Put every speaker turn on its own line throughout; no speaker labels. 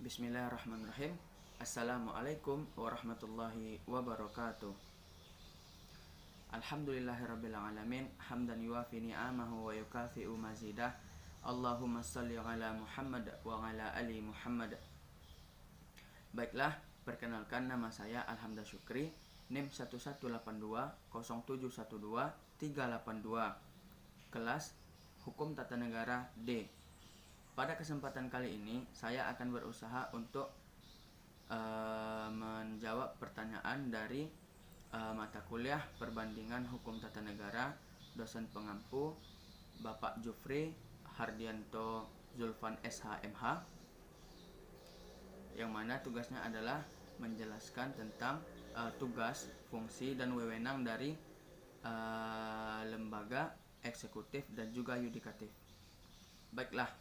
Bismillahirrahmanirrahim. Assalamualaikum warahmatullahi wabarakatuh. Alhamdulillahirrabbilalamin. Hamdan yuafi ni'amahu wa yukafi'u mazidah. Allahumma salli ala Muhammad wa ala ali Muhammad. Baiklah, perkenalkan nama saya Alhamda Syukri, NIM 11820712 kelas Hukum Tata Negara D. Pada kesempatan kali ini saya akan berusaha untuk menjawab pertanyaan dari mata kuliah Perbandingan Hukum Tata Negara, dosen pengampu Bapak Jufri Hardianto Zulfan SH.MH, yang mana tugasnya adalah menjelaskan tentang tugas, fungsi, dan wewenang dari lembaga eksekutif dan juga yudikatif. Baiklah,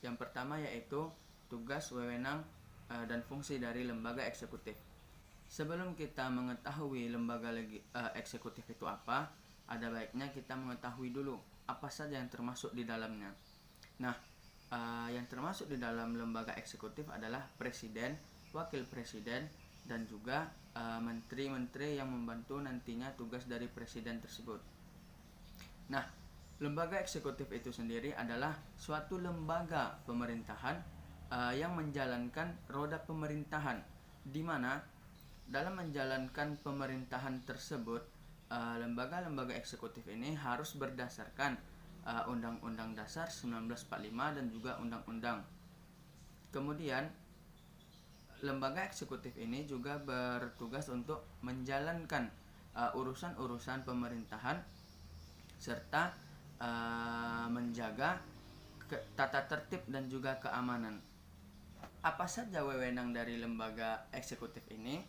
yang pertama yaitu tugas, wewenang, dan fungsi dari lembaga eksekutif. Sebelum kita mengetahui lembaga eksekutif itu apa, ada baiknya kita mengetahui dulu apa saja yang termasuk di dalamnya. Nah, yang termasuk di dalam lembaga eksekutif adalah presiden, wakil presiden, dan juga menteri-menteri yang membantu nantinya tugas dari presiden tersebut. Nah, lembaga eksekutif itu sendiri adalah suatu lembaga pemerintahan yang menjalankan roda pemerintahan, di mana dalam menjalankan pemerintahan tersebut lembaga-lembaga eksekutif ini harus berdasarkan Undang-Undang Dasar 1945 dan juga Undang-Undang. Kemudian lembaga eksekutif ini juga bertugas untuk menjalankan urusan-urusan pemerintahan serta menjaga tata tertib dan juga keamanan. Apa saja wewenang dari lembaga eksekutif ini?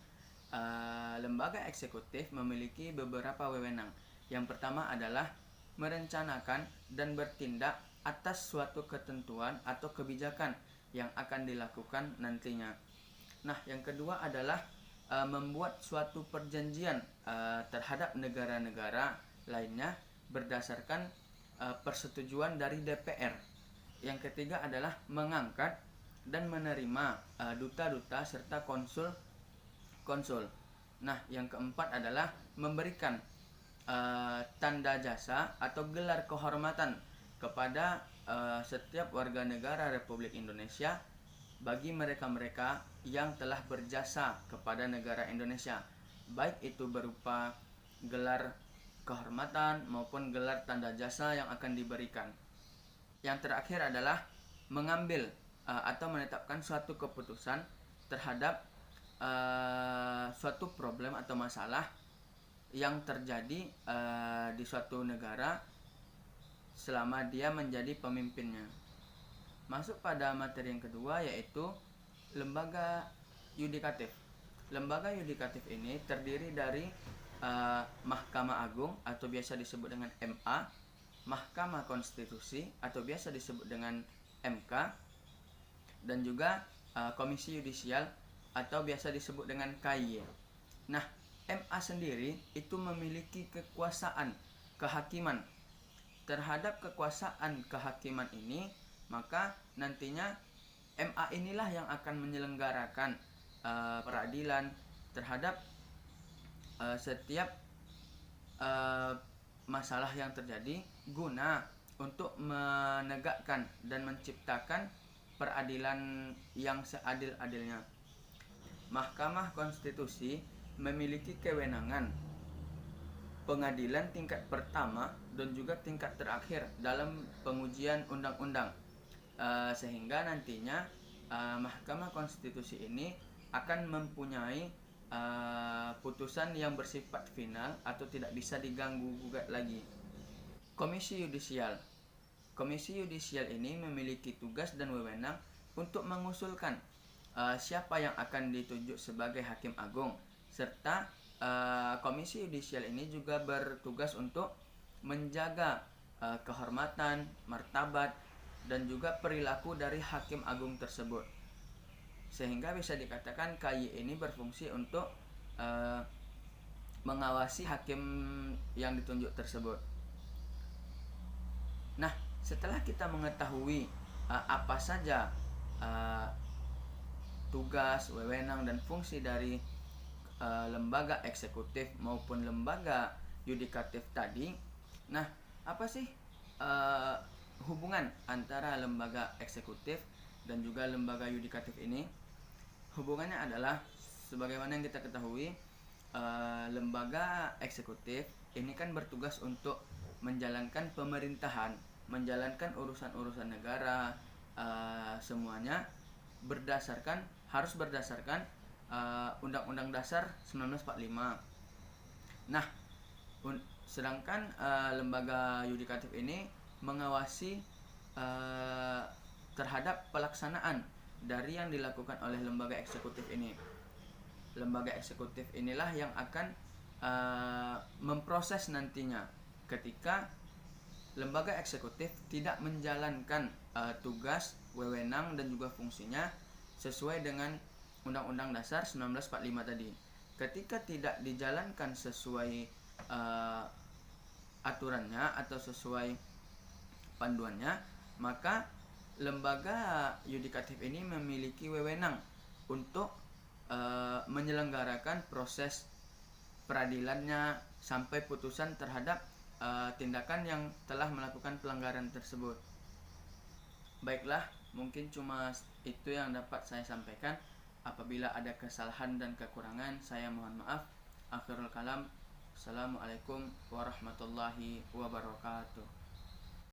Lembaga eksekutif memiliki beberapa wewenang. Yang pertama adalah merencanakan dan bertindak atas suatu ketentuan atau kebijakan yang akan dilakukan nantinya. Nah, yang kedua adalah membuat suatu perjanjian terhadap negara-negara lainnya berdasarkan persetujuan dari DPR. Yang ketiga adalah mengangkat dan menerima duta-duta serta konsul. Nah, yang keempat adalah memberikan tanda jasa atau gelar kehormatan kepada setiap warga negara Republik Indonesia bagi mereka-mereka yang telah berjasa kepada negara Indonesia, baik itu berupa gelar kehormatan maupun gelar tanda jasa yang akan diberikan. Yang terakhir adalah mengambil atau menetapkan suatu keputusan terhadap suatu problem atau masalah yang terjadi di suatu negara selama dia menjadi pemimpinnya. Masuk pada materi yang kedua yaitu lembaga yudikatif. Lembaga yudikatif ini terdiri dari Mahkamah Agung atau biasa disebut dengan MA, Mahkamah Konstitusi atau biasa disebut dengan MK, dan juga Komisi Yudisial atau biasa disebut dengan KY. Nah, MA sendiri itu memiliki kekuasaan kehakiman. Terhadap kekuasaan kehakiman ini, maka nantinya MA inilah yang akan menyelenggarakan peradilan terhadap setiap masalah yang terjadi guna untuk menegakkan dan menciptakan peradilan yang seadil-adilnya. Mahkamah Konstitusi memiliki kewenangan pengadilan tingkat pertama dan juga tingkat terakhir dalam pengujian undang-undang, sehingga nantinya Mahkamah Konstitusi ini akan mempunyai putusan yang bersifat final atau tidak bisa diganggu gugat lagi. Komisi Yudisial. Komisi Yudisial ini memiliki tugas dan wewenang untuk mengusulkan siapa yang akan ditunjuk sebagai hakim agung, serta Komisi Yudisial ini juga bertugas untuk menjaga kehormatan, martabat, dan juga perilaku dari hakim agung tersebut. Sehingga bisa dikatakan KY ini berfungsi untuk mengawasi hakim yang ditunjuk tersebut. Nah, setelah kita mengetahui apa saja tugas, wewenang, dan fungsi dari lembaga eksekutif maupun lembaga yudikatif tadi. Nah, apa sih hubungan antara lembaga eksekutif dan juga lembaga yudikatif ini? Hubungannya adalah sebagaimana yang kita ketahui, lembaga eksekutif ini kan bertugas untuk menjalankan pemerintahan, menjalankan urusan-urusan negara, semuanya harus berdasarkan Undang-Undang Dasar 1945. Nah, sedangkan lembaga yudikatif ini mengawasi terhadap pelaksanaan dari yang dilakukan oleh lembaga eksekutif ini. Lembaga eksekutif inilah yang akan memproses nantinya ketika lembaga eksekutif tidak menjalankan tugas, wewenang, dan juga fungsinya sesuai dengan Undang-Undang Dasar 1945 tadi. Ketika tidak dijalankan sesuai aturannya atau sesuai panduannya, maka lembaga yudikatif ini memiliki wewenang untuk menyelenggarakan proses peradilannya sampai putusan terhadap tindakan yang telah melakukan pelanggaran tersebut. Baiklah, mungkin cuma itu yang dapat saya sampaikan. Apabila ada kesalahan dan kekurangan, saya mohon maaf. Akhirul kalam, Assalamualaikum warahmatullahi wabarakatuh.